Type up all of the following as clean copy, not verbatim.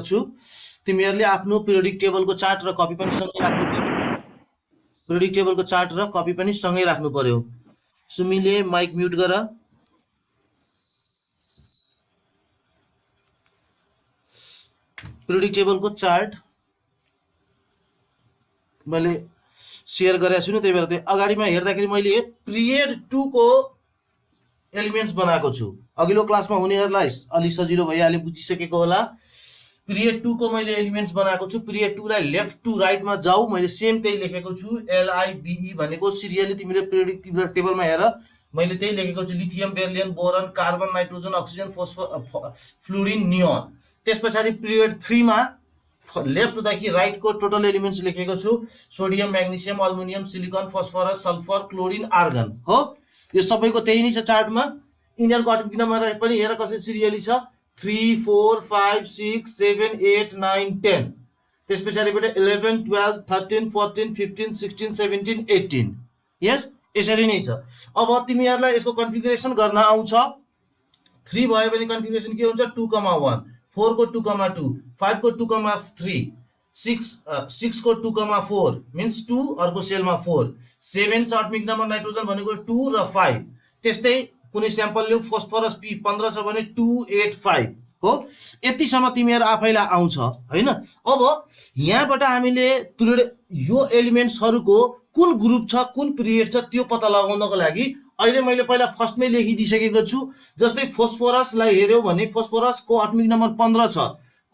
छु तिमीहरुले आफ्नो periodic टेबलको chart र कपी पनि सँगै राख्नु पर्यो। पिरियोडिक टेबलको चार्ट र कपी पनि सँगै राख्नु पर्यो। सुमीले माइक म्युट गर। पिरियोडिक टेबलको चार्ट मैले शेयर गरेको छु नि, त्यही भएर त्यो अगाडिमा हेर्दाखेरि मैले पिरियड 2 को एलिमेन्ट्स बनाएको छु। अघिल्लो क्लासमा हुनेहरुलाई अलि सजिलो भइहाल्यो, बुझिसकेको होला। पिरियड 2 को मैले एलिमेन्ट्स बनाएको छु। पिरियड 2 लाई लेफ्ट टु राइट मा जाऊ, मैले सेम त्यही लेखेको छु। LIBE भनेको सिरियली तिमीले पिरियोडिक टेबलमा हेर, मैले त्यही लेखेको छु। Lithium, beryllium, boron, carbon, nitrogen, oxygen, phosphor, fluorine, neon. त्यसपछि पिरियड 3 मा लेफ्ट देखि राइट को टोटल एलिमेन्ट्स लेखेको छु। Sodium, magnesium, aluminium, silicon, phosphorus, sulphur, chlorine, argon हो। यो सबैको त्यही नै छ चार्टमा। यिनीहरुको एटमिक नम्बर पनि हेर कसरी सिरियली छ। 3 4 5 6 7 8 9 10। त्यसपछिबाट 11 12 13 14 15 16 17 18। यस, यसरी नै छ। अब तिमीहरुलाई यसको कन्फिगरेसन गर्न आउँछ। 3 भयो भने कन्फिगरेसन के हुन्छ? 2,1, 4 को 2,2, 5 को 2,3, 6 को 2,4 मीन्स 2 अर्को सेलमा 4। 7 छ एटमिक नम्बर नाइट्रोजन भनेको 2 र 5। त्यस्तै कुनै स्याम्पल लिऊ, फोस्फरस P 15 छ भने 285 हो। यतिसम्म तिमीहरु आफैलाई आउँछ हैन। अब यहाँबाट हामीले यो एलिमेन्ट्सहरुको कुन ग्रुप छ, कुन पिरियड छ त्यो पत्ता लगाउनको लागि अहिले मैले पहिला फर्स्टमै लेखिदिसकेको छु। जस्तै फोस्फरसलाई हेर्यौ भने फोस्फरसको एटमिक नम्बर 15 छ।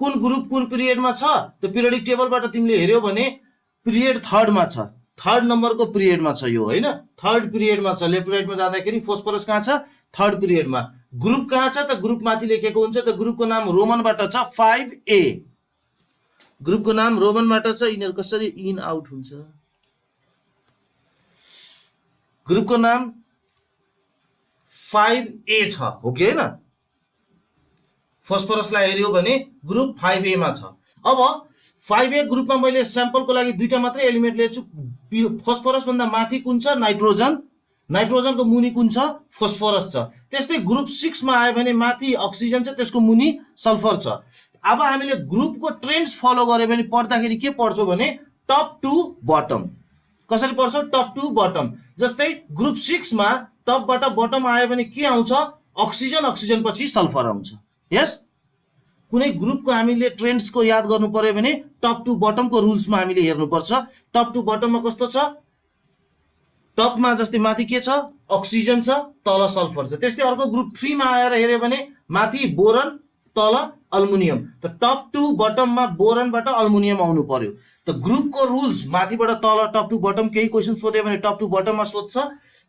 कुन ग्रुप कुन पिरियडमा छ त्यो पिरियोडिक टेबलबाट तिमीले हेर्यौ भने पिरियड 3rd मा छ। 3rd नम्बरको पिरियडमा छ यो हैन। 3rd पिरियडमा छ। लेफ्ट राइटमा जाँदाखेरि फोस्फरस कहाँ छ? 3rd पिरियडमा। ग्रुप कहाँ छ त? ग्रुप माथि लेखेको हुन्छ। त ग्रुपको नाम रोमनबाट छ 5A। ग्रुपको नाम रोमनबाट छ। यिनीहरु कसरी इन आउट हुन्छ? ग्रुपको नाम 5A छ हो कि हैन। फोस्फरसलाई हेर्यौ भने ग्रुप 5A मा छ। अब 5A ग्रुपमा मैले स्याम्पलको लागि दुईटा मात्रै एलिमेन्ट लिएको छु। फोस्फरस भन्दा माथि कुन छ? नाइट्रोजन। नाइट्रोजनको मुनि कुन छ? फोस्फरस छ। त्यस्तै ग्रुप 6 मा आयो भने माथि अक्सिजन छ, त्यसको मुनि सल्फर छ। अब हामीले ग्रुपको ट्रेन्ड्स फलो गर्यो भने पढ्दाखेरि के पढ्छौ भने टप टु बटम। कसरी पढ्छौ? Top to bottom. जस्तै ग्रुप 6 मा टपबाट बटम आयो भने के आउँछ? अक्सिजन, अक्सिजन पछि सल्फर आउँछ। यस, कुनै ग्रुपको हामीले ट्रेन्ड्सको याद गर्नु पर्यो भने टप टु बटमको रुल्समा हामीले हेर्नुपर्छ। टप टु बटममा कस्तो छ? टपमा जस्तै माथि के छ? अक्सिजन छ, तल सल्फर छ। त्यस्तै अर्को ग्रुप 3 मा आएर हेर्यो भने माथि बोरन, तल अल्मुनियम। त टप टु बटममा बोरनबाट अल्मुनियम आउनु पर्यो। त ग्रुपको रुल्स माथिबाट तल टप टु बटम केही क्वेशन सोध्यो भने टप टु बटममा सोध्छ।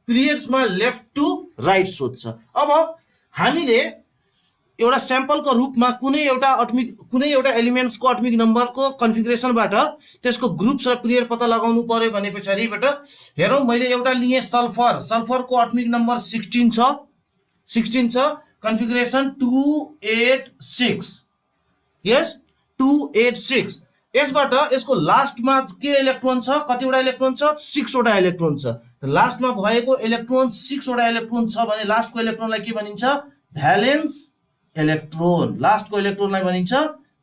पिरियड्समा लेफ्ट टु राइट सोध्छ। अब हामीले एउटा स्याम्पलको रूपमा कुनै एउटा एलिमेन्ट्सको एटमिक नम्बरको कन्फिगरेसनबाट त्यसको ग्रुप्स र पिरियड पत्ता लगाउनु पर्यो भने पछाडिबाट हेरौँ। मैले एउटा लिए सल्फर। सल्फरको एटमिक नम्बर 16 छ। 16 छ। कन्फिगरेसन 286। यस, 286। यसबाट यसको लास्टमा के इलेक्ट्रोन छ? कतिवटा इलेक्ट्रोन छ? 6 वटा इलेक्ट्रोन छ। लास्टमा भएको इलेक्ट्रोन 6 वटा इलेक्ट्रोन छ भने लास्टको इलेक्ट्रोनलाई के भनिन्छ? Valence electron. लास्टको इलेक्ट्रोनलाई भनिन्छ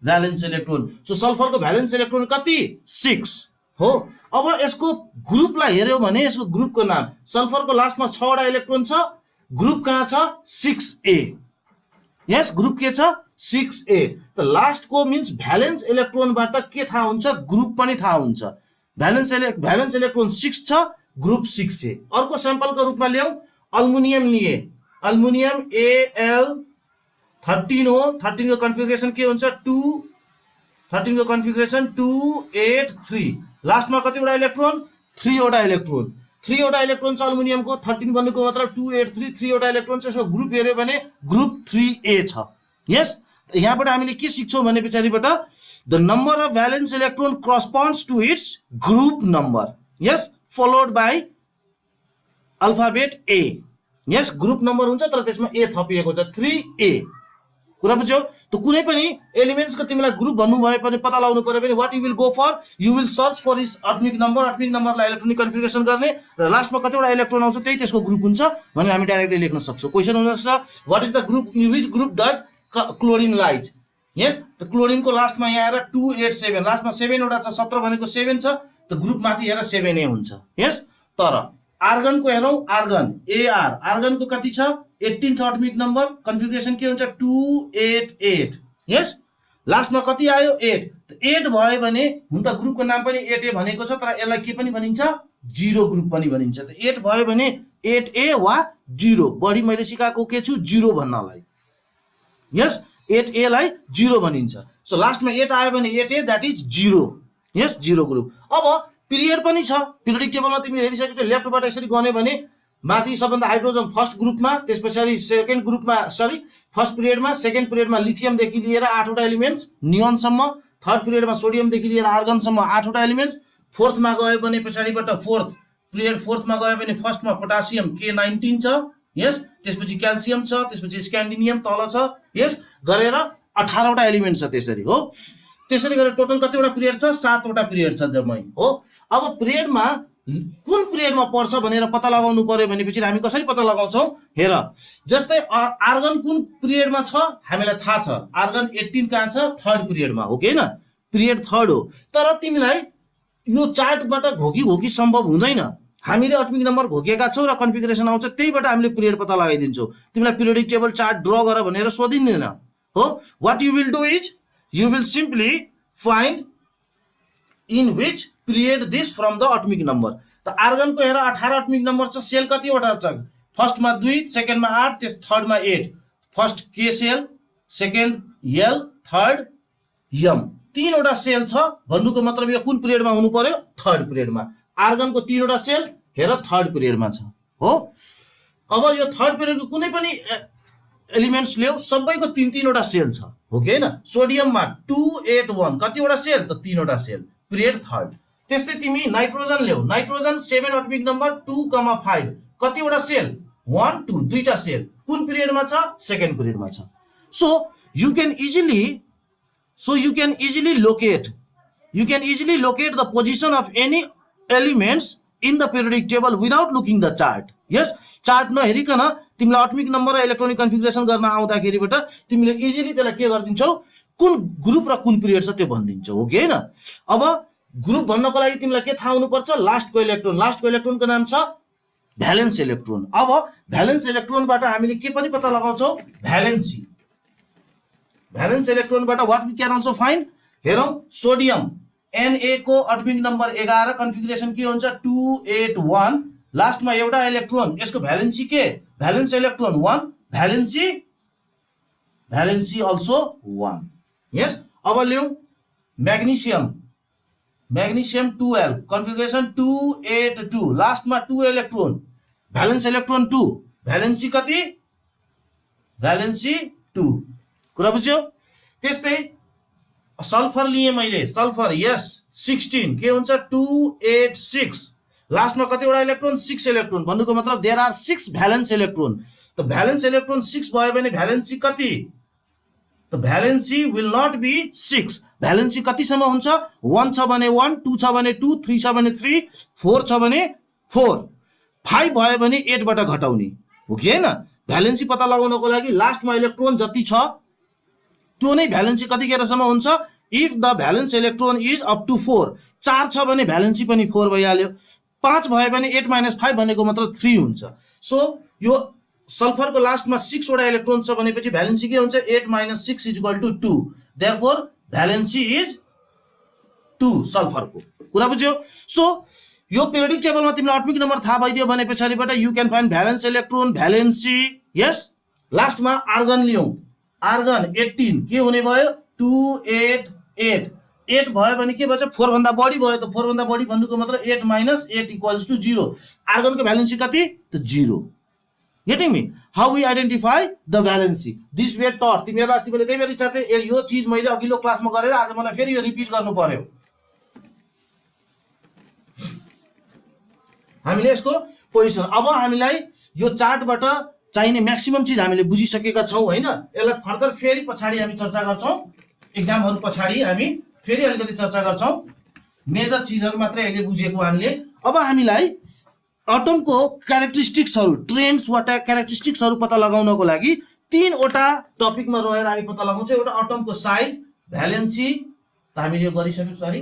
भ्यालेन्स इलेक्ट्रोन। सो सल्फरको भ्यालेन्स इलेक्ट्रोन कति? 6 हो। अब यसको ग्रुपलाई हेर्यौ भने यसको ग्रुपको नाम, सल्फरको लास्टमा 6 वटा इलेक्ट्रोन छ। ग्रुप कहाँ छ? 6A। यस, ग्रुप के छ? 6A। त लास्टको मिन्स भ्यालेन्स इलेक्ट्रोनबाट के थाहा हुन्छ? ग्रुप पनि थाहा हुन्छ। भ्यालेन्स इलेक्ट्रोन 6 छ, ग्रुप 6A। अर्को स्याम्पलको रूपमा ल्याऊ। अल्मुनियम लिए। अल्मुनियम Al13 हो। 13 को कन्फिगरेसन के हुन्छ? 13 को कन्फिगरेसन 283। लास्टमा कतिवटा इलेक्ट्रोन? 3 वटा इलेक्ट्रोन। 3 वटा इलेक्ट्रोन छ अल्मुनियमको। 13 भन्नुको मतलब 283, 3 वटा इलेक्ट्रोन छ। यसको ग्रुप हेर्यो भने ग्रुप 3A छ। यस, यहाँबाट हामीले के सिक्छौँ भने पछाडिबाट the number of valence electron corresponds to its group number. Yes, followed by alphabet A। Yes, group number हुन्छ तर त्यसमा A थपिएको छ, 3A। कुरा बुझ्यौ? त कुनै पनि एलिमेन्ट्सको तिमीलाई ग्रुप भन्नु भए पनि पत्ता लगाउनु पर्यो भने what you will go for? You will search for its atomic number. Atomic नम्बरलाई इलेक्ट्रोनिक कन्फिगरेसन गर्ने र लास्टमा कतिवटा इलेक्ट्रोन आउँछ त्यही त्यसको ग्रुप हुन्छ भने हामी डाइरेक्टली लेख्न सक्छौँ। क्वेशन हुन सक्छ what is the group in which group does chlorine lies? Yes त क्लोरिनको लास्टमा यहाँ आएर 287 लास्टमा 7 वटा छ 17 भनेको 7 छ त ग्रुप माथि हेर 7A हुन्छ यस तर आर्गनको हेरौँ आर्गन एआर आर्गनको कति छ 18 छ एटमिक नम्बर कन्फिगरेसन के हुन्छ 288 यस लास्टमा कति आयो 8 त 8 भयो भने हुन त ग्रुपको नाम पनि 8A भनेको छ तर यसलाई के पनि भनिन्छ जीरो ग्रुप पनि भनिन्छ त 8 भयो भने 8A वा 0 बढी मैले सिकाएको के छु 0 भन्नलाई यस 8A लाई 0 भनिन्छ सो लास्टमा 8 आयो भने 8A that is 0 yes 0 group अब पिरियड पनि छ पिरियोडिक टेबलमा तिमीले हेरिसकेको छौ लेफ्टबाट यसरी गने भने माथि सबभन्दा हाइड्रोजन फर्स्ट ग्रुपमा त्यसपछि सेकेन्ड ग्रुपमा सरी फर्स्ट पिरियडमा सेकेन्ड पिरियडमा लिथियम देखि लिएर 8 वटा एलिमेन्ट्स नियोन सम्म थर्ड पिरियडमा सोडियम देखि लिएर आर्गन सम्म 8 वटा एलिमेन्ट्स फोर्थमा गयो भने पछाडीबाट फोर्थ पिरियड फोर्थमा गयो भने फर्स्टमा पोटासियम K19 छ यस त्यसपछि क्याल्सियम छ त्यसपछि स्क्यान्डिनियम तल छ यस गरेर 18 वटा एलिमेन्ट छ त्यसरी हो त्यसरी गरेर टोटल कतिवटा पिरियड छ 7 वटा पिरियड छ जम्मै हो अब पिरियडमा कुन पिरियडमा पर्छ भनेर पत्ता लगाउनु पर्यो भनेपछि हामी कसरी पत्ता लगाउँछौं हेर जस्तै आर्गन कुन पिरियडमा छ हामीलाई थाहा छ आर्गन 18 कहाँ छ थर्ड पिरियडमा हो के हैन पिरियड थर्ड हो तर तिमीलाई यो चार्टबाट घोकी सम्भव हुँदैन हामीले एटमिक नम्बर घोकेका छौं र कन्फिगरेसन आउँछ त्यहीबाट हामीले पिरियड पत्ता लगाइदिन्छौं तिमीलाई पिरियोडिक टेबल चार्ट ड्रा गर भनेर सोधिँदैन हो what you will do is you will simply find in which period this from the atomic number त आर्गन को हेर 18 एटमिक नम्बर छ सेल कतिवटा छ फर्स्टमा 2 सेकेन्डमा 8 त्यस थर्डमा 8 first K shell second L third M तीनवटा सेल छ भन्नुको मतलब यो कुन पिरियडमा हुनु पर्यो थर्ड पिरियडमा आर्गनको तीनवटा सेल हेर थर्ड पिरियडमा छ हो अब यो थर्ड पिरियडको कुनै पनि एलिमेन्ट्स ल्याउ सबैको तीनवटा सेल छ हो कि हैन सोडियममा 281 कतिवटा सेल त तीनवटा सेल पिरियड थर्ड त्यस्तै तिमी नाइट्रोजन ल्याउ नाइट्रोजन 7 एटमिक नम्बर 2,5 कतिवटा सेल 1 2 दुईटा सेल कुन पिरियडमा छ सेकेन्ड पिरियडमा छ so you can easily locate the position of any elements in the periodic table without looking the chart yes chart नहेरिकन तिमीलाई एटमिक नम्बर र electronic configuration गर्न आउँदाखेरिबाट तिमीले easily त्यसलाई के गर्दिन्छौ कुन ग्रुप र कुन पिरियड छ त्यो भन्दिन्छौ हो कि हैन अब ग्रुप भन्नको लागि तिमीलाई के थाहा हुनुपर्छ लास्टको इलेक्ट्रोनको नाम छ भ्यालेन्स इलेक्ट्रोन अब भ्यालेन्स इलेक्ट्रोनबाट हामीले के पनि पत्ता लगाउँछौ भ्यालेन्स इलेक्ट्रोनबाट what we can also find हेरौं सोडियम Na को एटमिक नम्बर 11 कन्फिगरेसन के हुन्छ 281 लास्टमा एउटा इलेक्ट्रोन यसको भ्यालेन्सी के valence electron 1 valency also 1 yes अब ल्याउ म्याग्नेशियम 12 कन्फिगरेसन 282 लास्टमा 2 इलेक्ट्रोन भ्यालेन्स इलेक्ट्रोन 2 भ्यालेन्सी कति भ्यालेन्सी 2 कुरा बुझ्यौ त्यस्तै सल्फर लिए मैले सल्फर यस 16 के हुन्छ 286 लास्टमा कतिवटा इलेक्ट्रोन 6 इलेक्ट्रोन भन्नुको मतलब देयर आर 6 भ्यालेन्स इलेक्ट्रोन त भ्यालेन्स इलेक्ट्रोन 6 भयो भने भ्यालेन्सी कति त valency will not be 6 valency कतिसम्म हुन्छ 1 छ भने 1 2 छ भने 2 3 छ भने 3 4 छ भने 4 5 भयो भने 8 बाट घटाउने हो कि हैन भ्यालेन्सी पत्ता लगाउनको लागि लास्टमा इलेक्ट्रोन जति छ त्यो नै भ्यालेन्सी कतिखेरसम्म हुन्छ if the valence electron is up to 4 4 छ भने भ्यालेन्सी पनि 4 भइहाल्यो 5 भयो भने 8 - 5 भनेको मतलब 3 हुन्छ सो यो सल्फरको लास्टमा 6 वटा इलेक्ट्रोन छ भनेपछि भ्यालेन्सी के हुन्छ 8 - 6 = 2 देयरफोर भ्यालेन्सी इज 2 सल्फरको कुरा बुझ्यौ सो यो पिरियोडिक टेबलमा तिमीलाई एटमिक नम्बर थाहा भइदियो भने पछाडीबाट you can find valence electron valency yes लास्टमा आर्गन लियौ आर्गन 18 के हुने भयो 288 8 भयो भने के भन्छ 4 भन्दा बढी भयो त 4 भन्दा बढी भन्नुको मतलब 8 - 8 = 0 आर्गनको भ्यालेन्सी कति त 0 getting me how we identify the valency this way taught तिमीहरुलाई अस्ति मैले त्यही बेला साथै यो चीज मैले अघिल्लो क्लासमा गरेर आज मलाई फेरि यो रिपिट गर्नु पर्यो हामीले यसको पोजिसन अब हामीलाई यो चार्टबाट चाहिने म्याक्सिमम चीज हामीले बुझिसकेका छौं हैन यसलाई फर्दर फेरि पछाडी हामी चर्चा गर्छौं एक्जामहरु पछाडी हामी फेरि अलिकति चर्चा गर्छौं मेजर चीजहरु मात्र अहिले बुझेको हामीले अब हामीलाई एटमको क्यारेक्टरिस्टिक्सहरु ट्रेन्ड्स वा क्यारेक्टरिस्टिक्सहरु पत्ता लगाउनको लागि तीनवटा टपिकमा रहेर हामी पत्ता लगाउँछौँ। एउटा एटमको साइज, भ्यालेन्सी त हामीले गरिसक्यौँ सरी,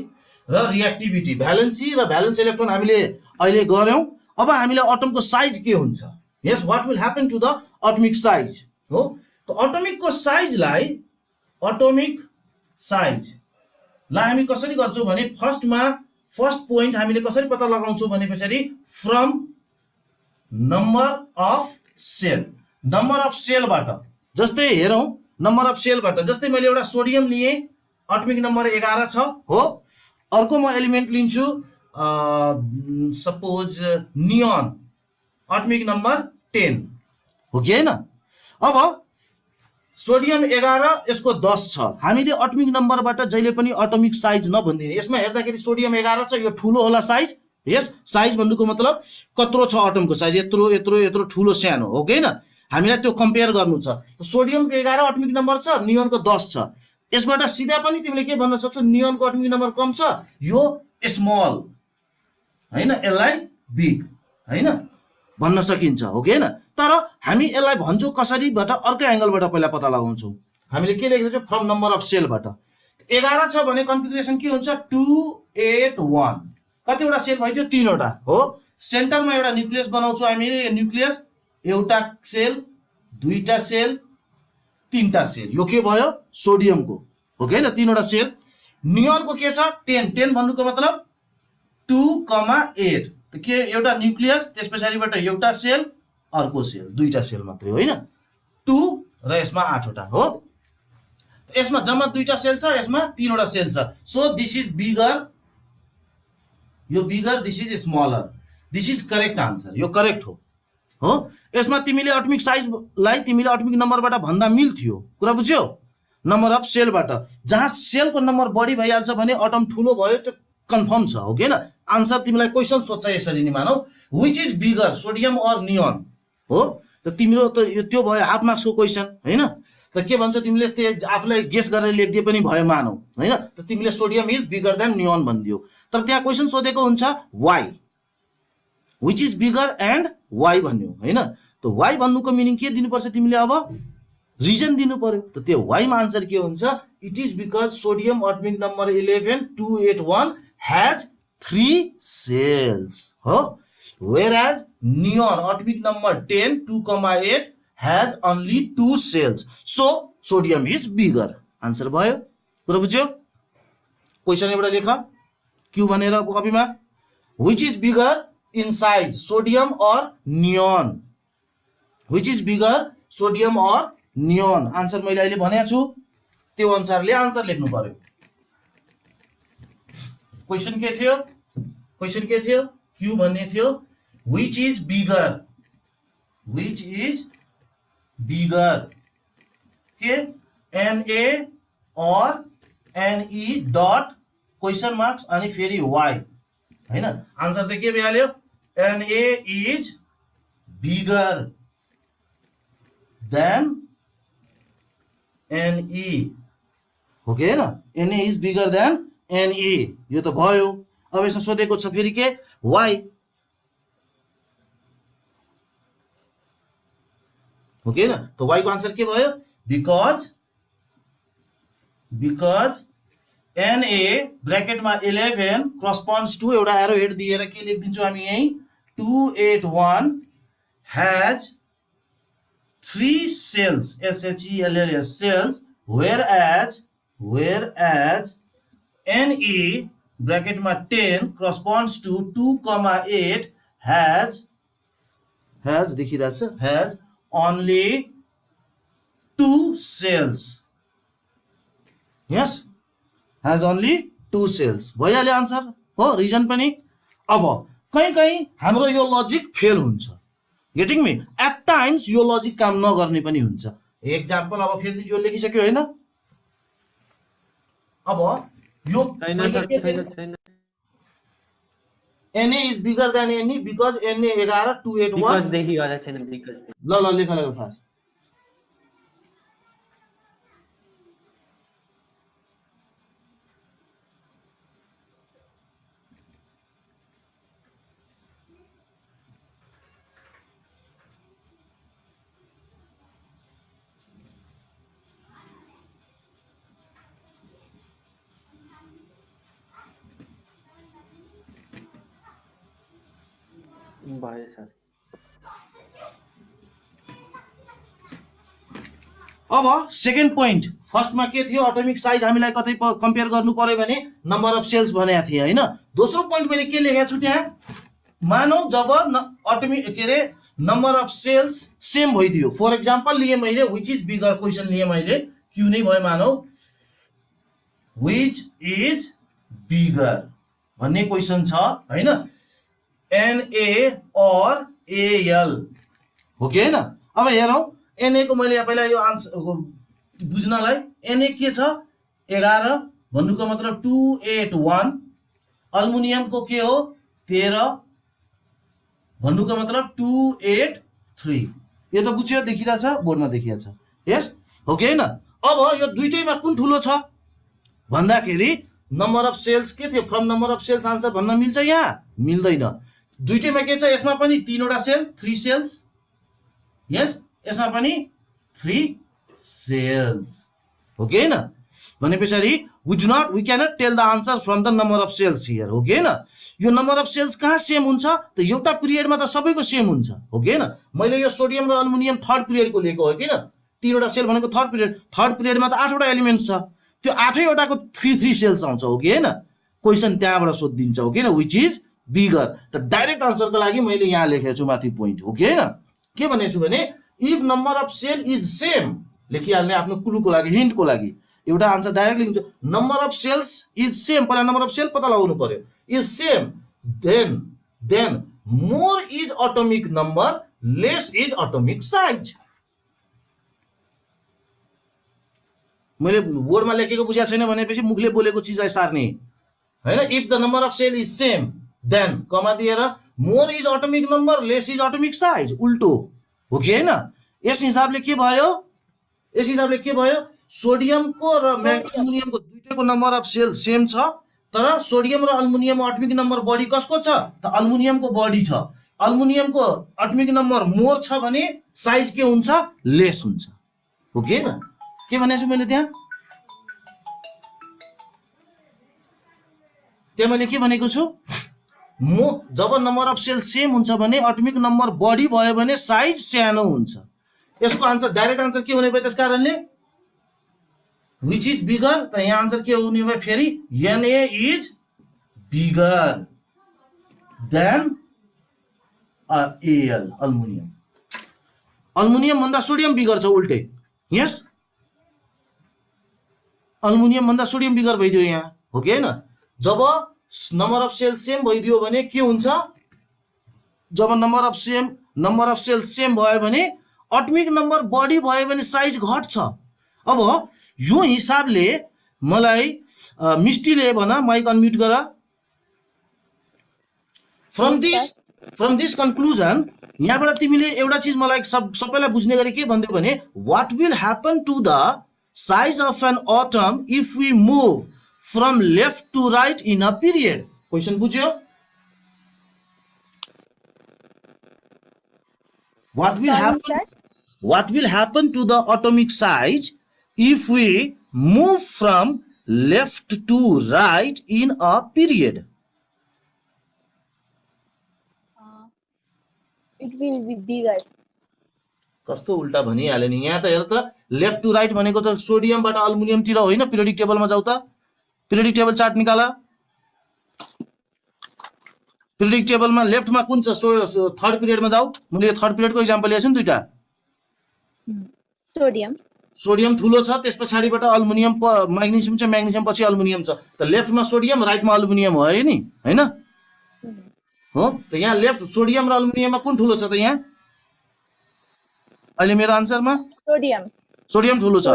र रिएक्टिभिटी। भ्यालेन्सी र भ्यालेन्स इलेक्ट्रोन हामीले अहिले गऱ्यौँ। अब हामीले एटमको साइज के हुन्छ, yes what will happen to the atomic size हो। त एटमिकको साइजलाई हामी कसरी गर्छौँ भने फर्स्ट पोइन्ट हामीले कसरी पत्ता लगाउँछौँ भने पछाडि फ्रम नम्बर अफ सेलबाट। जस्तै हेरौँ, नम्बर अफ सेलबाट जस्तै मैले एउटा सोडियम लिएँ, एटमिक नम्बर 11 छ हो। अर्को म एलिमेन्ट लिन्छु सपोज नियन, एटमिक नम्बर 10 हो कि होइन। अब सोडियम 11, यसको 10 छ। हामीले एटमिक नम्बरबाट जहिले पनि एटमिक साइज नभनिदिने। यसमा हेर्दाखेरि सोडियम 11 छ, यो ठुलो होला साइज। यस साइज भन्नुको मतलब कत्रो छ एटमको साइज, यत्रो यत्रो यत्रो ठुलो सानो हो कि होइन। हामीलाई त्यो कम्पेयर गर्नु छ। सोडियमको 11 एटमिक नम्बर छ, नियनको 10 छ। यसबाट सिधा पनि तिमीले के भन्न सक्छौ, नियनको एटमिक नम्बर कम छ, यो स्मल होइन, यसलाई बिग होइन भन्न सकिन्छ हो कि होइन। तर हामी यसलाई भन्छौँ कसरीबाट, अर्कै एङ्गलबाट पहिला पत्ता लगाउँछौँ। हामीले के लेख्दैछौँ, फ्रम नम्बर अफ सेलबाट। 11 छ भने कन्फिगरेसन के हुन्छ, 2 8 1। कतिवटा सेल भइदियो, 3वटा हो। सेन्टरमा एउटा न्युक्लियस बनाउँछौँ हामीले। न्युक्लियस, एउटा सेल, 2टा सेल, 3टा सेल। यो के भयो, सोडियमको हो कि होइन, 3वटा सेल। नियनको के छ, 10 भन्नुको मतलब 2, 8 के, एउटा न्युक्लियस, त्यस पछाडिबाट एउटा सेल, अर्को सेल, 2टा सेल मात्रै होइन, 2 र यसमा 8वटा हो। यसमा जम्मा 2टा सेल छ, यसमा 3वटा सेल छ। सो दिस इज बिगर, यो bigger, this is smaller, this is correct answer, यो करेक्ट हो। यसमा तिमीले एटमिक साइजलाई तिमीले एटमिक नम्बरबाट भन्दा मिल्थ्यो, कुरा बुझ्यौ, नम्बर अफ सेलबाट। जहाँ सेलको नम्बर बढी भइहाल्छ भने एटम ठुलो भयो, त्यो कन्फर्म छ हो कि होइन। आन्सर तिमीलाई क्वेसन सोध्छ यसरी नि, मानौ which is bigger, sodium or neon हो। त तिम्रो त त्यो भयो हाफ मार्क्सको क्वेसन होइन। त के भन्छ, तिमीले त्यो आफूलाई गेस गरेर लेखिदिए पनि भयो मानौ होइन। त तिमीले sodium is bigger than neon भनिदियो। तर त्यहाँ क्वेसन सोधेको हुन्छ why, which is bigger and why भन्यो होइन। त वाइ भन्नुको मिनिङ के दिनुपर्छ तिमीले, अब रिजन दिनु पर्यो। त त्यो वाइमा आन्सर के हुन्छ, it is because sodium atomic number 11 281 has 3 cells हो, whereas neon atomic number 10 2,8 has only 2 cells. So sodium is bigger. Answer भयो, कुरा बुझ्यो। क्वेसन एउटा लेख क्यू भनेर कपीमा, which is bigger in size, sodium or neon, which is bigger, sodium or neon। Answer मैले अहिले भनेको छु, त्यो अनुसारले आन्सर लेख्नु पर्यो। क्वेसन के थियो, क्यू भन्ने थियो, which is bigger के, NA or NE dot question marks अनि फेरि वाइ होइन। आन्सर त के भइहाल्यो, NA is bigger then NE हो कि होइन, NA is bigger then NE, यो त भयो। अब यसमा सोधेको छ फेरि के, वाइ हो कि होइन। त वाइ को आन्सर के भयो, बिकज NA ब्र्याकेटमा 11 करस्पोन्ड्स टु, एउटा एरो हेड दिएर के लेखिदिन्छौँ हामी यही, 281 has 3 cells, SHELLS cells, whereas NE ब्र्याकेटमा 10 करस्पोन्ड्स टु 2,8 has देखिरहेछ, has only 2 cells, yes, has only 2 cells भइहाल्यो आन्सर हो, रिजन पनि। अब कहीँ हाम्रो यो लजिक फेल हुन्छ, गेटिङ मी, एट टाइम्स यो लजिक काम नगर्ने पनि हुन्छ। एक्जाम्पल अब फेरि यो लेखिसक्यो होइन। अब यो NA is bigger then NE because NA 11 281 ल लेख फास्ट। भयो सर। अब सेकेन्ड पोइन्ट, फर्स्टमा के थियो, एटमिक साइज हामीलाई कतै कम्पेयर गर्नु पर्यो भने नम्बर अफ सेल्स भनेको थिएँ होइन। दोस्रो पोइन्ट मैले के लेखेको छु त्यहाँ, मानौ जब एटमिक के अरे नम्बर अफ सेल्स सेम भइदियो, फर एक्जाम्पल लिए मैले विच इज बिगर, क्वेसन लिए मैले क्यू नै भयो, मानौ विच इज बिगर भन्ने क्वेसन छ होइन, एनए और एएल हो कि होइन। अब हेरौँ एनए को मैले पहिला यो आन्सर बुझ्नलाई, एनए के छ 11 भन्नुको मतलब 281, अल्मुनियमको के हो 13 भन्नुको मतलब 283, यो त बुझ्यो, देखिरहेछ बोर्डमा देखिरहेछ, यस हो कि होइन। अब यो दुइटैमा कुन ठुलो छ भन्दाखेरि नम्बर अफ सेल्स के थियो, from number of shells answer भन्न मिल्छ, यहाँ मिल्दैन। दुइटैमा के छ, यसमा पनि 3वटा सेल 3 सेल्स, यस यसमा पनि 3 सेल्स हो कि होइन। भने पछाडि we cannot tell the answer from the number of shells here हो कि होइन। यो नम्बर अफ सेल्स कहाँ सेम हुन्छ त, एउटा पिरियडमा त सबैको सेम हुन्छ हो कि होइन। मैले यो सोडियम र अल्मुनियम थर्ड पिरियडको लिएको हो किन, 3वटा सेल भनेको थर्ड पिरियडमा त 8वटा एलिमेन्ट्स छ, त्यो 8वटाको 3 सेल्स आउँछ हो कि होइन। क्वेसन त्यहाँबाट सोधिदिन्छ हो कि होइन, विच इज बिगर। त डाइरेक्ट आन्सरको लागि मैले यहाँ लेखेको छु माथि पोइन्ट हो कि होइन। के भनेको छु भने if number of shell is same, लेखिहाल्ने आफ्नो क्लुको लागि, हिन्टको लागि, एउटा आन्सर डाइरेक्ट लेखिन्छ। Number of shells is same, पहिला नम्बर अफ सेल पत्ता लगाउनु पर्यो, is same, then more is atomic number, less is atomic size. मैले बोर्डमा लेखेको बुझाएको छैन भनेपछि मुखले बोलेको चिजलाई सार्ने होइन। If the number of shell is same then comma दिएर more is atomic number, less is atomic size, उल्टो हो कि होइन। यस हिसाबले के भयो, सोडियमको र अल्मुनियमको दुईटैको नम्बर अफ सेल सेम छ, तर सोडियम र अल्मुनियमको एटमिक नम्बर बढी कसको छ त अल्मुनियमको बढी छ। अल्मुनियमको एटमिक नम्बर मोर छ भने साइज के हुन्छ, लेस हुन्छ हो कि होइन। के भनेको छु मैले त्यहाँ मैले के भनेको छु, जब नम्बर अफ सेल सेम हुन्छ भने एटमिक नम्बर बढी भयो भने साइज सानो हुन्छ। यसको आन्सर डाइरेक्ट आन्सर के हुने भयो, त्यस कारणले विच इज बिगर, त यहाँ आन्सर के हुने भयो फेरि, NA is bigger than AL, aluminium भन्दा सोडियम बिगर छ उल्टै, यस अल्मुनियम भन्दा सोडियम बिगर भइदियो यहाँ हो कि होइन। जब नम्बर अफ सेल सेम भइदियो भने के हुन्छ, जब नम्बर अफ सेल सेम भयो भने एटमिक नम्बर बढी भयो भने साइज घट्छ। अब यो हिसाबले मलाई मिस्टीले भन, माइक अनम्युट गर, फ्रम दिस कन्क्लुजन यहाँबाट तिमीले एउटा चिज मलाई सबैलाई बुझ्ने गरी के भन्दियो भने, what will happen to the size of an atom if we move from left to right in a period. Question बुझ्यो, what will happen to the atomic size if we move from left to right in a period? It will be bigger. कस्तो उल्टा भनिहाल्यो नि, यहाँ त हेर त left to right भनेको त सोडियमबाट अल्मुनियमतिर होइन। पिरियोडिक टेबलमा जाऊ त, पिरियोडिक टेबल चार्ट निकाल, पिरियोडिक टेबलमा लेफ्टमा कुन छ, थर्ड पिरियडमा जाऊ, मैले थर्ड पिरियडको इक्जाम्पल लिएको छु नि दुईटा, सोडियम ठुलो छ, त्यस पछाडिबाट अल्मुनियम, म्याग्नेसियम छ, म्याग्नेसियम पछि अल्मुनियम छ, त लेफ्टमा सोडियम राइटमा अल्मुनियम हो नि होइन हो। त यहाँ लेफ्ट सोडियम र अल्मुनियममा कुन ठुलो छ त, यहाँ अहिले मेरो आन्सरमा सोडियम ठुलो छ।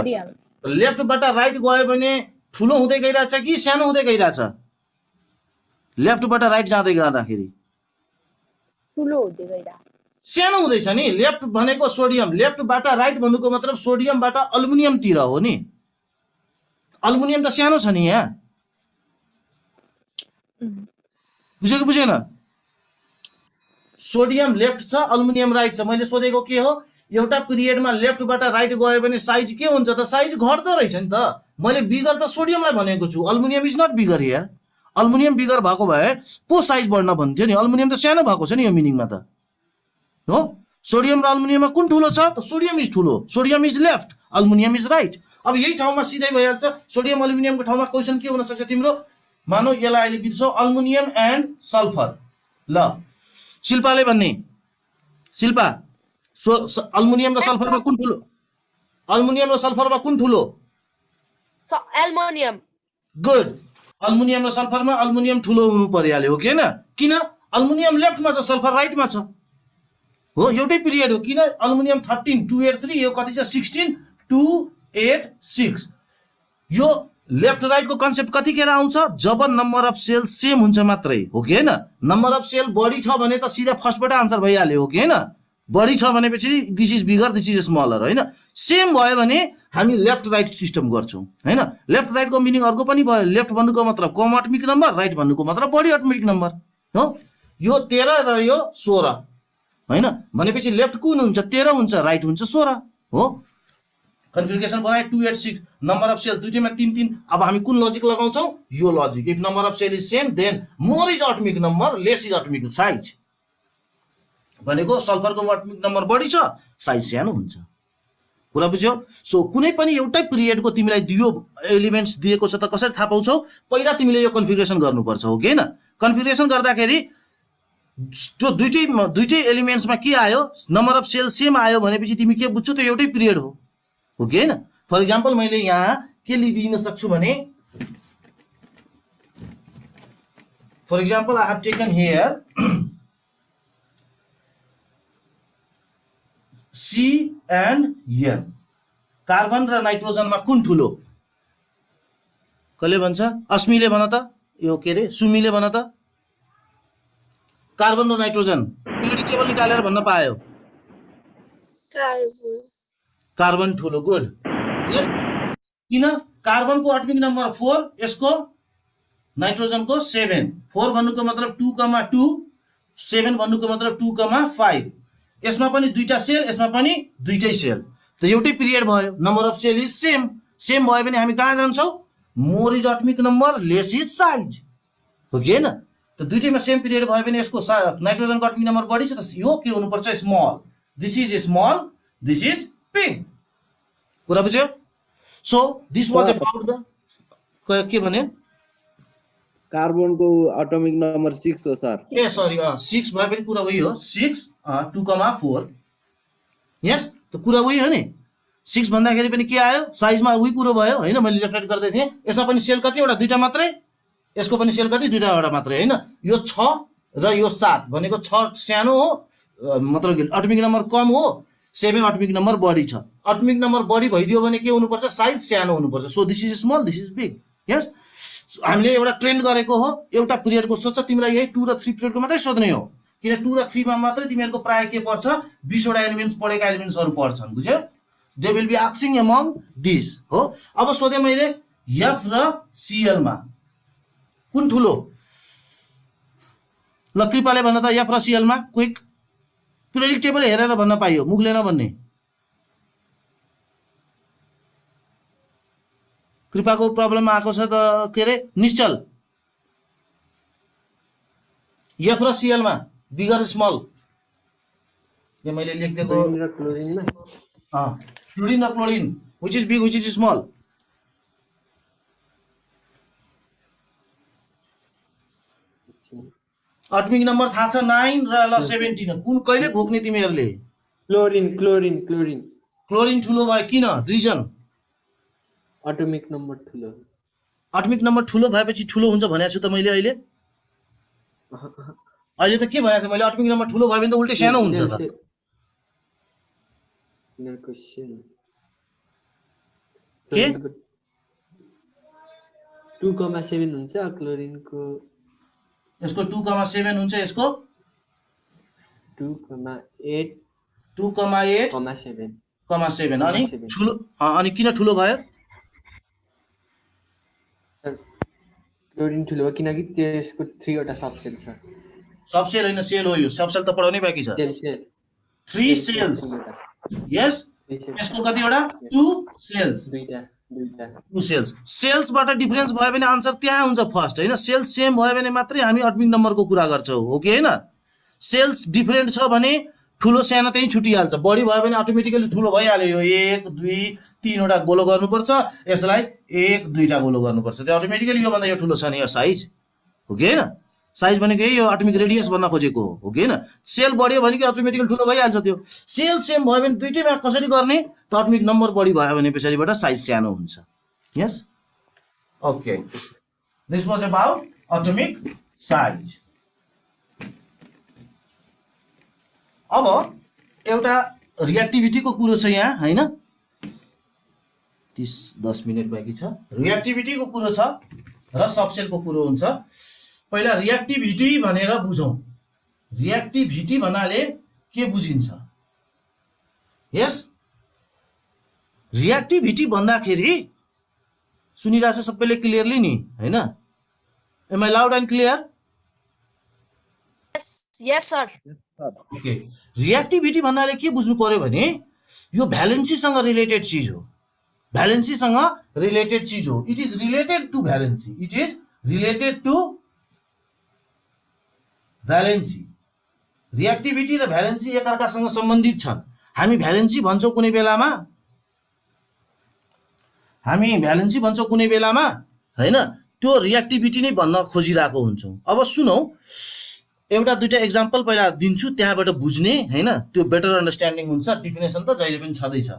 लेफ्टबाट राइट गयो भने ठुलो हुँदै गइरहेछ कि सानो हुँदै गइरहेछ, लेफ्टबाट राइट जाँदै गर्दाखेरि सानो हुँदैछ नि। लेफ्ट भनेको सोडियम, लेफ्टबाट राइट भन्नुको मतलब सोडियमबाट अल्मुनियमतिर हो नि, अल्मुनियम त सानो छ नि यहाँ, बुझ्यो कि बुझेन। सोडियम लेफ्ट छ, अल्मुनियम राइट छ। मैले सोधेको के हो, एउटा पिरियडमा लेफ्टबाट राइट गयो भने साइज के हुन्छ त, साइज घट्दो रहेछ नि त। मैले बिगर त सोडियमलाई भनेको छु, aluminium is not bigger here, aluminium bigger भएको भए पो साइज बढ्न भन्थ्यो नि, अल्मुनियम त सानो भएको छ नि यो मिनिङमा त हो। सोडियम र अल्मुनियममा कुन ठुलो छ त? सोडियम इज ठुलो, sodium is left, aluminium is right. अब यही ठाउँमा सिधै भइहाल्छ, सोडियम अल्मुनियमको ठाउँमा क्वेसन के हुनसक्छ तिम्रो, मानौ यसलाई अहिले बिर्सौ, अल्मुनियम एन्ड सल्फर। ल शिल्पाले भन्ने, शिल्पा अल्मुनियम र सल्फरमा कुन ठुलो? अल्मुनियम र सल्फरमा कुन ठुलो? एल्युमिनियम। गुड, अल्मुनियम र सल्फरमा अल्मुनियम ठुलो हुनु परिहाल्यो हो कि हैन? किन? अल्मुनियम लेफ्टमा छ, सल्फर राइटमा छ हो, एउटै पिरियड हो। किन? अल्मुनियम 13,283, यो कति छ 16,286। यो लेफ्ट राइटको कन्सेप्ट कतिखेर आउँछ? जब नम्बर अफ सेल सेम हुन्छ मात्रै हो कि हैन? नम्बर अफ सेल बढी छ भने त सिधा फर्स्टबाट आन्सर भइहाल्यो हो कि हैन? बढी छ भनेपछि this is bigger, this is smaller होइन। सेम भयो भने हामी लेफ्ट राइट सिस्टम गर्छौँ होइन। लेफ्ट राइटको मिनिङ अर्को पनि भयो, लेफ्ट भन्नुको मतलब कम एटमिक नम्बर, राइट भन्नुको मतलब बढी एटमिक नम्बर हो। यो 13 र यो 16 होइन, भनेपछि लेफ्ट कुन हुन्छ? 13 हुन्छ, राइट हुन्छ 16 हो। कन्फिगरेसन बनाए 286, नम्बर अफ सेल दुईटैमा 3-3। अब हामी कुन लजिक लगाउँछौँ? यो logic, if number of shell is same then more is atomic number, less is atomic size. भनेको सल्फरको एटमिक नम्बर बढी छ, साइज सानो हुन्छ। कुरा बुझ्यो? सो कुनै पनि एउटै पिरियडको तिमीलाई यो एलिमेन्ट्स दिएको छ त कसरी थाहा पाउँछौ? पहिला तिमीले यो कन्फिगरेसन गर्नुपर्छ हो कि हैन? कन्फिगरेसन गर्दाखेरि त्यो दुईटै एलिमेन्ट्समा के आयो? नम्बर अफ सेल सेम आयो भनेपछि तिमी के बुझ्छौ? त्यो एउटै पिरियड हो कि हैन? फर इक्जाम्पल मैले यहाँ के लिदिन सक्छु भने, for example I have taken here C and N, carbon र नाइट्रोजनमा कुन ठुलो? कसले भन्छ? अस्मीले भन त, यो के अरे सुमीले भन त। कार्बन र नाइट्रोजन पिरियोडिक टेबल निकालेर भन्न पायो। कार्बन ठुलो, गुड। यस, किन? कार्बनको एटमिक नम्बर 4, यसको नाइट्रोजनको 7। 4 भन्नुको मतलब 2,2, 7 भन्नुको मतलब 2,5। यसमा पनि दुईटा सेल, यसमा पनि दुईटै सेल, त एउटै पिरियड भयो। Number of shell is same, same भयो भने हामी कहाँ जान्छौँ? More is atomic number, less is size हो कि हैन? त दुईटैमा सेम पिरियड भयो भने यसको नाइट्रोजनको एटमिक नम्बर बढी छ त यो के हुनुपर्छ? Small. This is small, this is big. कुरा बुझ्यो? So this was about the के भने कार्बनको एटमिक नम्बर 6 हो सर। ए सरी, 6 भए पनि कुरा उही हो, 6 2,4। यस, त कुरा उही हो नि। 6 भन्दाखेरि पनि के आयो? साइजमा उही कुरो भयो होइन? मैले लेफ्ट राइट गर्दै थिएँ। यसमा पनि सेल कतिवटा? दुईटा मात्रै। यसको पनि सेल कति? दुईटावटा मात्रै होइन। यो 6 र यो 7 भनेको 6 सानो हो, मतलब एटमिक नम्बर कम हो, 7 एटमिक नम्बर बढी छ। एटमिक नम्बर बढी भइदियो भने के हुनुपर्छ? साइज सानो हुनुपर्छ। So this is small, this is big. Yes, हामीले एउटा ट्रेन्ड गरेको हो, एउटा पिरियडको सोध्छ, तिमीलाई यही 2 र 3 पिरियडको मात्रै सोध्ने हो। किन 2 र 3 मा मात्रै तिमीहरूको प्राय के पर्छ? 20 वटा एलिमेन्ट्स पढेका एलिमेन्ट्सहरू पर्छन्, बुझ्यो? They will be asking among this हो। अब सोधेँ मैले एफ र सिएल मा कुन ठुलो? ल कृपाले भन्न त एफ र सिएल मा क्विक, पिरियोडिक टेबल हेरेर भन्न पाइयो, मुखले नभन्ने। कृपाको प्रब्लम आएको छ त के अरे निश्चल, एफ र सिएल मा बिगर स्मल? यो मैले लेखिदिएको क्लोरिन र chlorine, which is big, which is small? Atomic number थाहा छ 9 र ल 17। कुन कहिले घोक्ने तिमीहरूले? क्लोरिन क्लोरिन क्लोरिन क्लोरिन ठुलो भयो, किन? रिजन? एटमिक नम्बर ठुलो। एटमिक नम्बर ठुलो भएपछि ठुलो हुन्छ भनेको छु त मैले अहिले। अहिले त के भनेको थिएँ मैले? एटमिक नम्बर ठुलो भयो भने त उल्टै सानो हुन्छ त। के 2,7 हुन्छ क्लोरिनको, यसको 2,7 हुन्छ, यसको 2,8 2,8,7 अनि ठुलो। अनि किन ठुलो भयो? क्लोरिन ठुलो हो किनकि त्यसको 3 वटा सबसेल छ। सबसेल होइन, सेल हो यो। सबसेल त पढाउनै बाँकी छ। 3 सेल्स। यस, यसको कतिवटा? 2 सेल्स। दुईटा। दुईटा 2 सेल्स सेल्सबाट डिफरेन्स भयो भने आन्सर त्यहाँ हुन्छ फर्स्ट हैन सेल्स सेम भयो भने मात्रै हामी एटमिक नम्बरको कुरा गर्छौं हो कि हैन सेल्स डिफरेन्ट छ भने ठुलो सानो त्यही छुटिहाल्छ बढी भयो भने अटोमेटिकली ठुलो भइहाल्यो यो 1 2 3 वटा गोलो गर्नुपर्छ यसलाई 1 2 टा गोलो गर्नुपर्छ त्यो अटोमेटिकली यो भन्दा यो ठुलो छ नि यो साइज हो कि हैन साइज भनेको यही हो एटमिक रेडियस भन्न खोजेको हो कि हैन सेल बढ्यो भने अटोमेटिकली ठुलो भइहाल्छ त्यो सेल सेम भयो भने दुईटैमा कसरी गर्ने त एटमिक नम्बर बढी भयो भने पछाडिबाट साइज सानो हुन्छ yes okay this was about atomic size अब एउटा रिएक्टिभिटीको कुरो छ यहाँ हैन 10 मिनेट बाँकी छ रिएक्टिभिटीको कुरो छ र सबसेलको कुरो हुन्छ पहिला रिएक्टिभिटी भनेर बुझौं रिएक्टिभिटी भन्नाले के बुझिन्छ यस रिएक्टिभिटी भन्दाखेरि सुनिरहेछ सबैले क्लियरली नि हैन am I loud and clear Yes, sir. Okay reactivity भन्नाले के बुझ्नु पर्यो भने यो भ्यालेन्सीसँग रिलेटेड चीज हो भ्यालेन्सीसँग रिलेटेड चीज हो it is related to valency it is related to valency reactivity र भ्यालेन्सी एकअर्कासँग सम्बन्धित छन् हामी भ्यालेन्सी भन्छौं कुनै बेलामा हैन त्यो रिएक्टिभिटी नै भन्न खोजिरहेको हुन्छौं अब सुनौ एउटा दुईटा एक्जाम्पल पहिला दिन्छु त्यहाँबाट बुझ्ने हैन त्यो बेटर अन्डरस्ट्यान्डिङ हुन्छ डेफिनेसन त जहिले पनि छँदै छ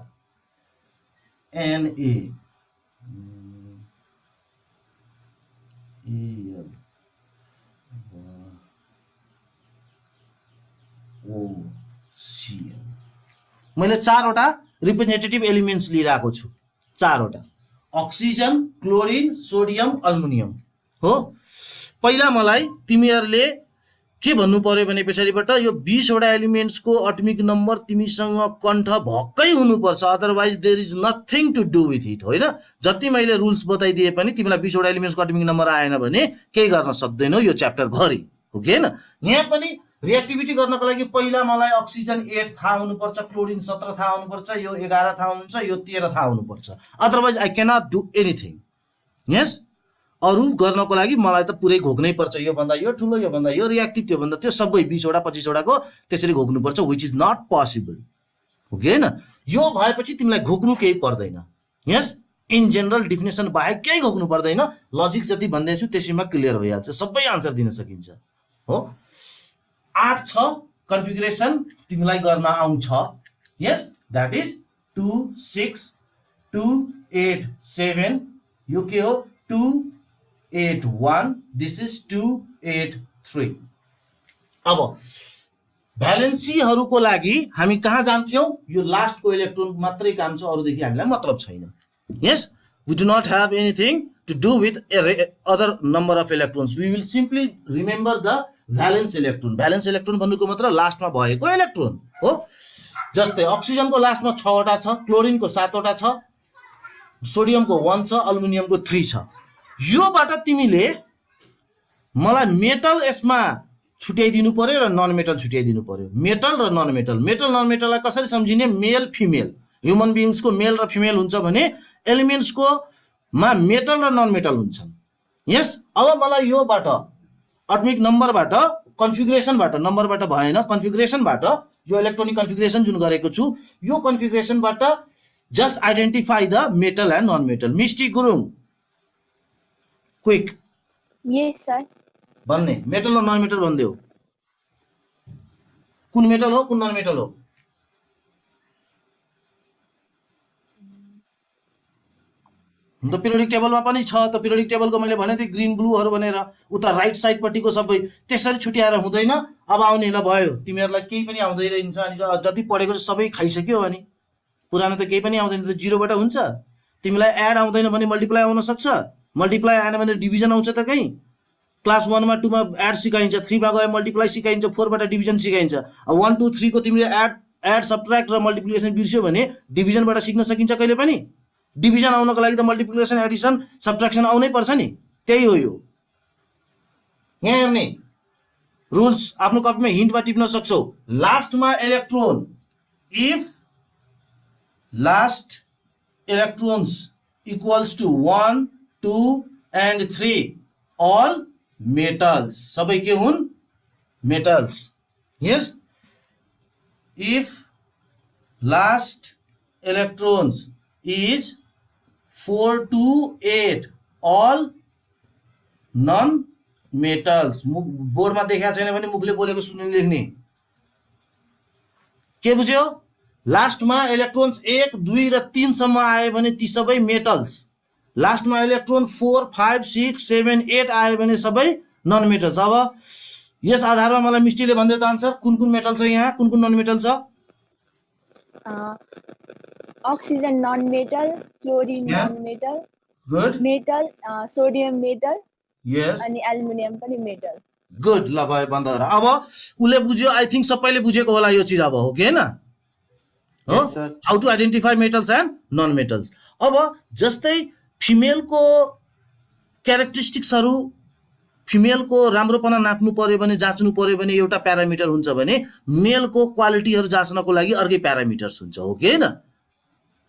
Na मैले चारवटा रिप्रेजेन्टेटिभ एलिमेन्ट्स लिइरहेको छु चारवटा अक्सिजन क्लोरिन सोडियम अल्मुनियम हो पहिला मलाई तिमीहरूले के भन्नु पर्यो भने पछाडिबाट यो 20 वटा एलिमेन्ट्सको एटमिक नम्बर तिमीसँग कण्ठ भक्कै हुनुपर्छ otherwise there is nothing to do with it होइन जति मैले रुल्स बताइदिए पनि तिमीलाई 20 वटा एलिमेन्ट्सको एटमिक नम्बर आएन भने केही गर्न सक्दैनौ यो च्याप्टर भरि हो कि हैन यहाँ पनि रिएक्टिभिटी गर्नको लागि पहिला मलाई अक्सिजन 8 थाहा हुनुपर्छ क्लोरिन 17 थाहा हुनुपर्छ यो 11 थाहा हुनुहुन्छ यो 13 थाहा हुनुपर्छ otherwise I cannot do anything yes अरु गर्नको लागि मलाई त पुरै घोक्नै पर्छ यो भन्दा यो ठुलो यो भन्दा यो रिएक्टिभ त्यो भन्दा त्यो सबै 20 वटा 25 वटाको त्यसरी घोक्नु पर्छ व्हिच इज नट पोसिबल हो कि हैन यो भएपछि तिमीलाई घोक्नु केही पर्दैन यस इन जनरल डेफिनेसन बाहेक केही घोक्नु पर्दैन लजिक जति भन्दैछु त्यसैमा क्लियर भइहाल्छ सबै आन्सर दिन सकिन्छ हो 8 छ कन्फिगरेसन तिमीलाई गर्न आउँछ यस दैट इज 2 6 2 8 7 यो के हो 2 8 1 this is 2 8 3 अब भ्यालेन्सीहरुको लागि हामी कहाँ जान्थ्यौ यो लास्टको इलेक्ट्रोन मात्रै काम छ अरुदेखि हामीलाई मतलब छैन यस we do not have anything to do with other number of electrons we will simply remember the valence electron भन्नुको मतलब लास्टमा भएको इलेक्ट्रोन हो जस्तै अक्सिजनको लास्टमा 6 वटा छ क्लोरिनको 7 वटा छ सोडियमको 1 छ अल्युमिनियमको 3 छ योबाट तिमीले मलाई मेटल यसमा छुट्याइदिनु पर्यो र नन मेटल छुट्याइदिनु पर्यो मेटल र नन मेटल नन मेटललाई कसरी सम्झिने मेल फिमेल ह्युमन बीइंग्सको मेल र फिमेल हुन्छ भने एलिमेन्ट्सको मा मेटल र नन मेटल हुन्छन् यस अब मलाई योबाट एटमिक नम्बरबाट कन्फिगरेसनबाट नम्बरबाट भएन कन्फिगरेसनबाट यो इलेक्ट्रोनिक कन्फिगरेसन जुन गरेको छु यो कन्फिगरेसनबाट just identify the metal and non metal Misty Gurung quick Yes, sir. भन्ने मेटल र नन मेटल भन्दियो कुन मेटल हो कुन नन मेटल हो त पिरियोडिक टेबलमा पनि छ त पिरियोडिक टेबलको मैले भने थिएँ ग्रीन ब्लूहरु भनेर उता राइट साइड पट्टिको सबै त्यसरी छुट्याएर हुँदैन अब आउने ल भयो तिमीहरुलाई केही पनि आउँदै रहन्छ अनि जति पढेको सबै खाइसक्यो अनि पुरानो त केही पनि आउँदैन त जिरोबाट हुन्छ तिमीलाई एड आउँदैन भने मल्टिप्लाई आउन सक्छ मल्टिप्लाई आएन भने डिभिजन आउँछ त कहीं क्लास 1 मा 2 मा एड सिकाइन्छ 3 मा गए मल्टिप्लाई सिकाइन्छ 4 बाट डिभिजन सिकाइन्छ 1 2 3 को तिमीले एड सबट्र्याक्ट र मल्टिप्लिकेसन बिर्स्यो भने डिभिजनबाट सिक्न सकिन्छ कहिले पनि डिभिजन आउनको लागि त मल्टिप्लिकेसन एडिसन सबट्र्याक्सन आउनै पर्छ नि त्यही हो यो यहाँ हेर्ने रुल्स आफ्नो कपीमा हिन्टमा टिप्न सक्छौ लास्टमा electron if last electrons equals to 1 2 and 3 all metals सबै के हुन् metals yes if last electrons is 4 to 8 all non metals बोर्डमा देखाएको छैन भने मुखले बोलेको सुन्ने लेख्ने के बुझ्यो लास्टमा इलेक्ट्रोन्स 1 2 र 3 सम्म आयो भने ती सबै मेटल्स लास्टमा इलेक्ट्रोन 4 5 6 7 8 आयो भने सबै नन मेटल्स अब यस आधारमा मलाई मिस्टीले भन्दै त आन्सर कुन मेटल छ यहाँ कुन नन मेटल छ oxygen non-metal, chlorine Yeah. non-metal, good metal, sodium metal, यस अनि aluminum पनि metal. गुड ल भयो बन्द गर अब उले बुझ्यो आई थिंक सबैले बुझेको होला यो चीज अब हो कि हैन हो Yes, sir. How to identify metals and non metals अब जस्तै फिमेलको क्यारेक्टरिस्टिक्सहरू फिमेलको राम्रोपना नाप्नु पर्यो भने जाँच्नु पर्यो भने एउटा प्यारामिटर हुन्छ भने मेलको क्वालिटीहरू जाँच्नको लागि अर्कै प्यारामिटर्स हुन्छ हो कि हैन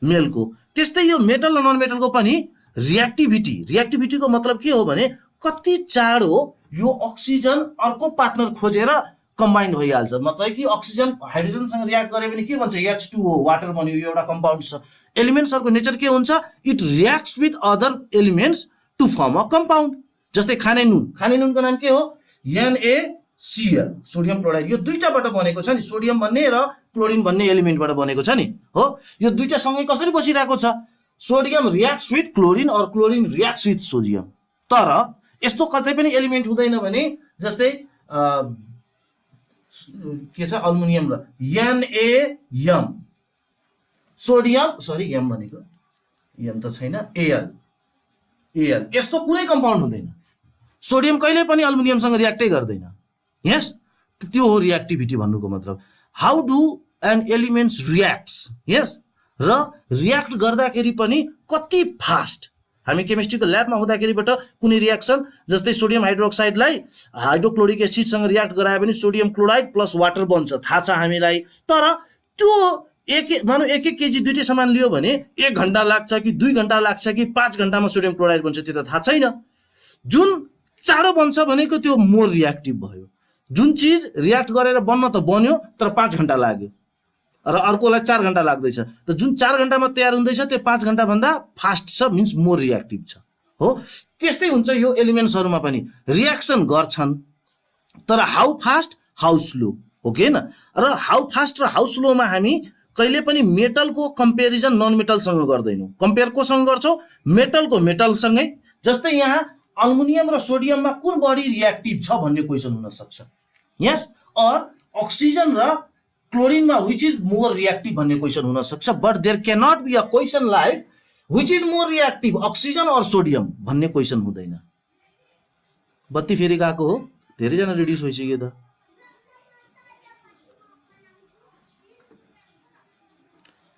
मेलको त्यस्तै यो मेटल र नन मेटलको पनि रियाक्टिभिटीको मतलब के हो भने कति चाँडो यो अक्सिजन अर्को पार्टनर खोजेर कम्बाइन भइहाल्छ मतलब कि अक्सिजन हाइड्रोजनसँग रियाक्ट गरे भने के भन्छ H2O वाटर बन्यो यो एउटा कम्पाउन्ड छ एलिमेन्ट्सहरुको नेचर के हुन्छ it reacts with other elements to form a compound जस्तै खाने नुनको नाम के हो NaCl सोडियम क्लोराइड यो दुईटाबाट बनेको छ नि सोडियम भन्ने र क्लोरिन भन्ने एलिमेन्टबाट बनेको छ नि हो यो दुईटा सँगै कसरी बसिरहेको छ सोडियम रियाक्ट्स विथ क्लोरिन और क्लोरिन रियाक्ट्स विथ सोडियम तर यस्तो कतै पनि एलिमेन्ट हुँदैन भने जस्तै के छ अल्युमिनियम र NaM सोडियम सरी एम भनेको एम त छैन Al यस्तो कुनै कम्पाउन्ड हुँदैन सोडियम कहिले पनि अल्युमिनियमसँग रियाक्टै गर्दैन यस त्यो हो रियाक्टिभिटी भन्नुको मतलब how do an elements reacts yes र रियाक्ट गर्दाखेरि पनि कति फास्ट हामी केमिस्ट्रीको ल्याबमा हुँदाखेरिबाट कुनै रियाक्सन जस्तै सोडियम हाइड्रोक्साइडलाई हाइड्रोक्लोरिक एसिडसँग रियाक्ट गरायो भने सोडियम क्लोराइड प्लस वाटर बन्छ थाहा छ हामीलाई तर त्यो मानौ एक केजी दुईटै सामान लियो भने 1 घण्टा लाग्छ कि 2 घण्टा लाग्छ कि 5 घण्टामा सोडियम क्लोराइड बन्छ त्यो त थाहा छैन जुन चाँडो बन्छ भनेको त्यो मोर रियाक्टिभ भयो जुन चीज रियाक्ट गरेर बन्न त बन्यो तर 5 घण्टा लाग्यो र अर्कोलाई 4 घण्टा लाग्दैछ त जुन 4 घण्टामा तयार हुँदैछ त्यो 5 घण्टा भन्दा फास्ट छ मिन्स मोर रियाक्टिभ छ हो त्यस्तै हुन्छ यो एलिमेन्ट्सहरुमा पनि रियाक्सन गर्छन् तर हाउ फास्ट हाउ स्लो हो कि हैन र हाउ फास्ट र हाउ स्लोमा हामी कहिले पनि मेटलको कम्पेरिजन नन मेटलसँग गर्दैनौं कम्पेयर कोसँग गर्छौं मेटलको मेटलसँगै जस्तै यहाँ अल्युमिनियम र सोडियममा कुन बढी रियाक्टिभ छ भन्ने क्वेशन हुन सक्छ यस और अक्सिजन र क्लोरिनमा व्हिच इज मोर रियाक्टिभ भन्ने क्वेशन हुन सक्छ but there can not be a question like which is more reactive oxygen और सोडियम भन्ने क्वेशन हुँदैन बत्ती फेरि गएको हो धेरैजना रिड्युस भइसक्यो त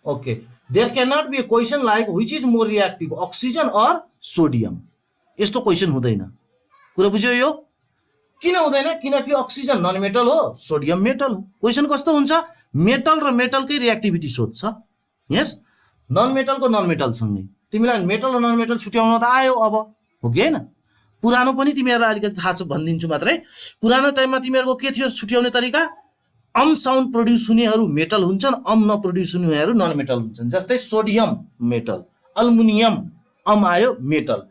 okay there can not be a question like which is more reactive oxygen और सोडियम यस्तो क्वेशन हुँदैन कुरा बुझ्यो यो किन हुँदैन किनकि अक्सिजन नन मेटल हो सोडियम मेटल हो क्वेशन कस्तो हुन्छ मेटल र मेटलकै रियाक्टिभिटी सोध्छ यस नन मेटलको नन मेटलसँगै तिमीलाई मेटल र नन मेटल छुट्याउन त आयो अब हो कि हैन पुरानो पनि तिमीहरूलाई अलिकति थाहा छ भनिदिन्छु मात्रै पुरानो टाइममा तिमीहरूको के थियो छुट्याउने तरिका अम साउन्ड प्रोड्युस हुनेहरू मेटल हुन्छन् अम नप्रोड्युस हुनेहरू नन मेटल हुन्छन् जस्तै सोडियम मेटल अल्युमिनियम अम आयो मेटल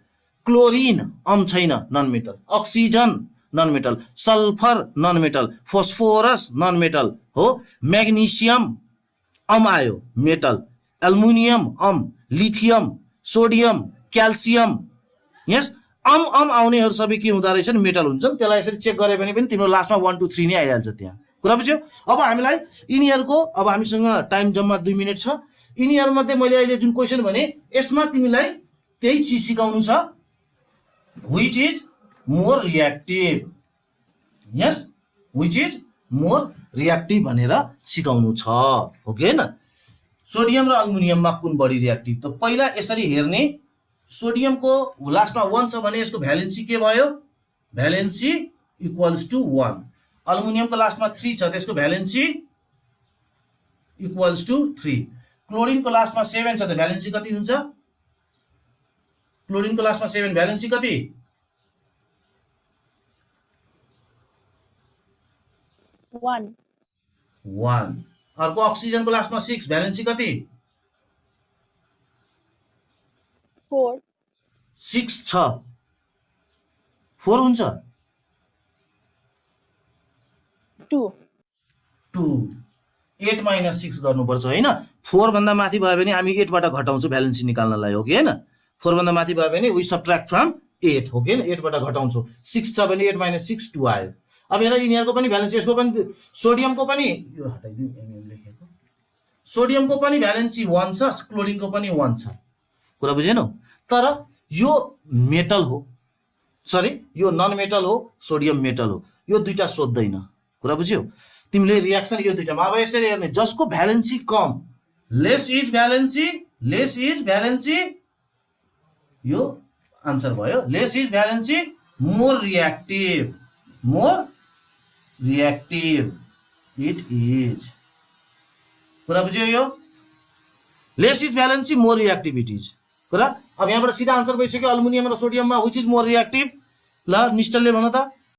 क्लोरिन अम छैन non metal oxygen non metal sulphur non metal phosphorus non metal हो मैग्नीशियम अम आयो metal aluminium um lithium sodium calcium यस अम आउनेहरू सबै के हुँदा रहेछन् मेटल हुन्छन् त्यसलाई यसरी चेक गरे भने पनि तिम्रो लास्टमा 1 2 3 नै आइहाल्छ त्यहाँ कुरा बुझ्यो अब हामीलाई यिनीहरुको अब हामीसँग टाइम जम्मा 2 मिनेट छ यिनीहरु मध्ये मैले अहिले जुन क्वेशन भने यसमा तिमीलाई त्यही चीज सिकाउनु छ which is more reactive yes which is more reactive भनेर सिकाउनु छ हो कि हैन सोडियम र अल्युमिनियममा कुन बढी रियाक्टिभ त पहिला यसरी हेर्ने सोडियमको लास्टमा 1 छ भने यसको भ्यालेन्सी के भयो भ्यालेन्सी इक्वल्स टु 1 अल्युमिनियमको लास्टमा 3 छ त्यसको भ्यालेन्सी इक्वल्स टु 3 क्लोरिनको लास्टमा 7 छ त भ्यालेन्सी कति हुन्छ क्लोरिनको लास्टमा 7 भ्यालेन्सी कति? 1 1। अर्को अक्सिजनको लास्टमा 6 भ्यालेन्सी कति? 4 6 छ 4 हुन्छ 2 2 8 माइनस 6 गर्नुपर्छ होइन। 4 भन्दा माथि भयो भने हामी 8 बाट घटाउँछौँ भ्यालेन्सी निकाल्नलाई हो कि होइन। 4 भन्दा माथि भयो भने वी सबट्र्याक्ट फ्रम 8 हो कि 8 बाट घटाउँछौँ। 6 छ भने 8 माइनस 6 2 आयो। अब हेर यिनीहरूको पनि भ्यालेन्सी, यसको पनि सोडियमको पनि यो हटाइदिउँ एमएम लेखेको, सोडियमको पनि भ्यालेन्सी 1 छ, क्लोरिनको पनि 1 छ। कुरा बुझेनौ? तर यो मेटल हो, सरी यो नन मेटल हो, सोडियम मेटल हो, यो दुईटा सोध्दैन। कुरा बुझ्यौ? तिमीले रियाक्सन यो दुईटामा अब यसरी हेर्ने, जसको valency com, lace is valency, यो आन्सर भयो। Lace is valency more reactive it is. कुरा बुझ्यो? यो lace is valency more reactive it is कुरा। अब यहाँबाट सिधा आन्सर भइसक्यो। अल्मुनियम र सोडियममा विच इज मोर रियाक्टिभ? ल निश्चलले भन त।